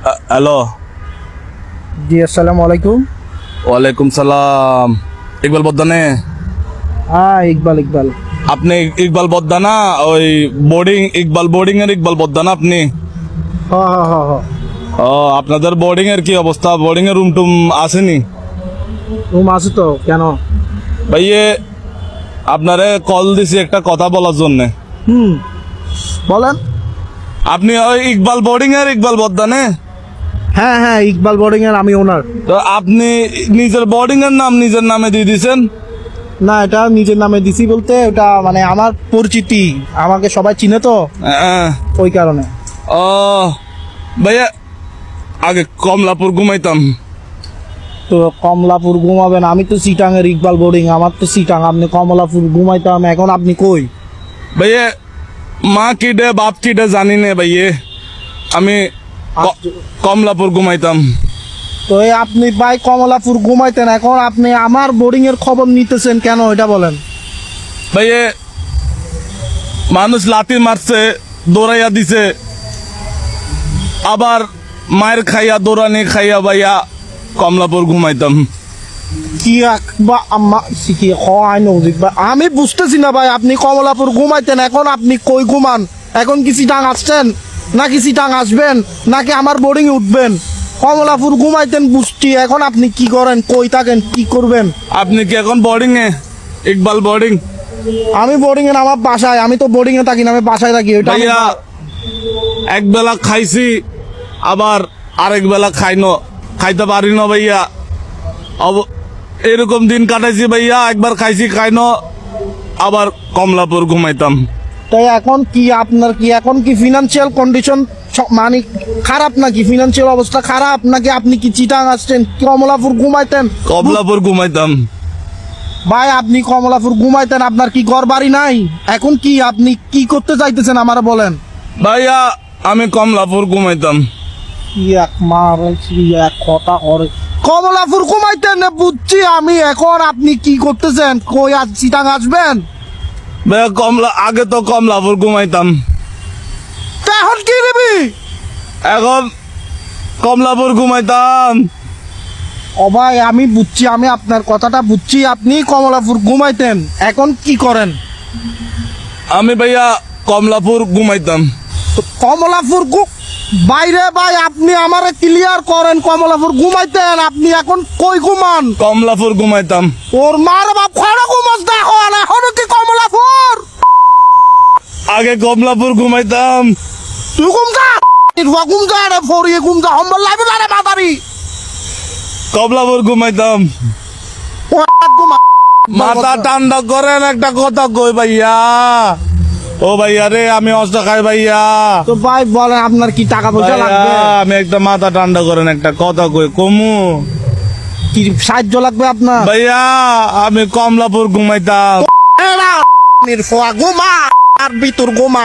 Hello. জি আসসালামু আলাইকুম। ওয়ালাইকুম সালাম। ইকবাল বদ্দা নে? হ্যাঁ ইকবাল ইকবাল। আপনি ইকবাল বদ্দা না? ওই বোর্ডিং ইকবাল বোর্ডিং এর ইকবাল বদ্দা না আপনি? হ্যাঁ হ্যাঁ হ্যাঁ হ্যাঁ। ও, আপনাদের বোর্ডিং এর কি অবস্থা? বোর্ডিং এর রুম টুম আসেনি? রুম আছে তো, কেন? ভাইয়ে আপনারে কল দিছি একটা কথা বলার জন্য। বলেন। আপনি ওই ইকবাল বোর্ডিং এর ইকবাল বদ্দা নে? হ্যাঁ হ্যাঁ ইকবাল বোর্ডিং এর আমি ওনার। তো আপনি নিজের বোর্ডিং এর নাম নিজের নামে দিয়ে দিয়েছেন? না, এটা নিজের নামে দিছি বলতে ওটা মানে আমার পরিচিতি, আমাকে সবাই চিনে তো ওই কারণে। ও ভাইয়া, আগে কমলাপুর ঘুমাইতাম। তো কমলাপুর ঘুমাবেন? আমি তো চিটাং এর ইকবাল বোর্ডিং, আমার তো চিটাং। আপনি কমলাপুর ঘুমাইতাম, এখন আপনি কই? ভাইয়া মা কিডে বাপ কিডে জানি নে ভাইয়ে, আমি কমলাপুর ঘুমাইতাম। তো এই আপনি ভাই কমলাপুর ঘুমাইতেন, এখন আপনি আমার বোর্ডিং এর খবর নিতেছেন কেন এটা বলেন? ভাইয়ে মানুষ লাথি মারছে, দৌড়াইয়া দিছে, আবার মায়ের খাইয়া দৌড়ানি খাইয়া ভাইয়া কমলাপুর ঘুমাইতাম। কি বা কি হয় নজিক ভাই, আমি বুঝতেছি না ভাই। আপনি কমলাপুর ঘুমাইতেন, এখন আপনি কই ঘুমান? এখন কি চিটাং আসছেন নাকি চিটাং আসবেন নাকি আমার বোর্ডিং এ উঠবেন? কমলাপুর ঘুমাইতেন বুঝছি, এখন আপনি কি করেন, কই থাকেন, কি করবেন? আপনি কি এখন বোর্ডিং এ? ইকবাল বোর্ডিং? আমি বোর্ডিং এ না, আমার বাসায়। আমি তো বোর্ডিং এ থাকি না, আমি বাসায় থাকি। ওইটা ভাইয়া এক বেলা খাইছি, আবার আরেক বেলা খাইতে পারি না ভাইয়া। এরকম দিন কাটাইছি ভাইয়া, একবার খাইছি খাইনো, আবার কমলাপুর ঘুমাইতাম। তাই এখন কি আপনার কি এখন কি ফিনান্সিয়াল কন্ডিশন মানে খারাপ নাকি? ফিনান্সিয়াল অবস্থা খারাপ নাকি? আপনি কি চিটাং আসছেন? কমলাপুর ঘুমাইতেন? কমলাপুর ঘুমাইতাম ভাই আপনি কমলাপুর ঘুমাইতেন, আপনার কি ঘর বাড়ি নাই? এখন কি আপনি কি করতে চাইতেছেন আমার বলেন? ভাইয়া আমি কমলাপুর ঘুমাইতাম। কথা করে কমলাপুর ঘুমাইতেন না বুঝছি আমি, এখন আপনি কি করতেছেন? কই আজ চিটাং আসবেন? ভাইয়া আগে তো কমলাপুর ঘুমাইতাম। এখন কি নিবি? এখন কমলাপুর ঘুমাইতাম। ও ভাই আমি বুঝছি, আমি আপনার কথাটা বুঝছি। আপনি কমলাপুর ঘুমাইতেন, এখন কি করেন? আমি ভাইয়া কমলাপুর ঘুমাইতাম। তো কমলাপুর বাইরে ভাই আপনি আমারে ক্লিয়ার করেন। কমলাপুর ঘুমাইতেন, আপনি এখন কই ঘুমান? কমলাপুর ঘুমাইতাম। ওর মার বাপ খড় ঘুমাস দেখো, এখন কি কমলাপুর? আগে কমলাপুর ঘুমাইতাম। তুই ঘুমজা ঘুমজা রে ফরিয়ে ঘুমজা হম্বল লাগবে না রে মাতারি। কমলাপুর ঘুমাইতাম। মাথা ঠান্ডা করেন, একটা কথা কই ভাইয়া। ও ভাইয়া রে, আমি অস্ত্র খাই ভাইয়া। তো ভাই বলেন আপনার কি টাকা পয়সা লাগবে? আমি একটা মাথা ঠান্ডা করেন, একটা কথা কই কমু। কি সাহায্য লাগবে আপনার? ভাইয়া আমি কমলাপুর ঘুমাইতাম। ঘুমা আর ভিতর ঘুমা।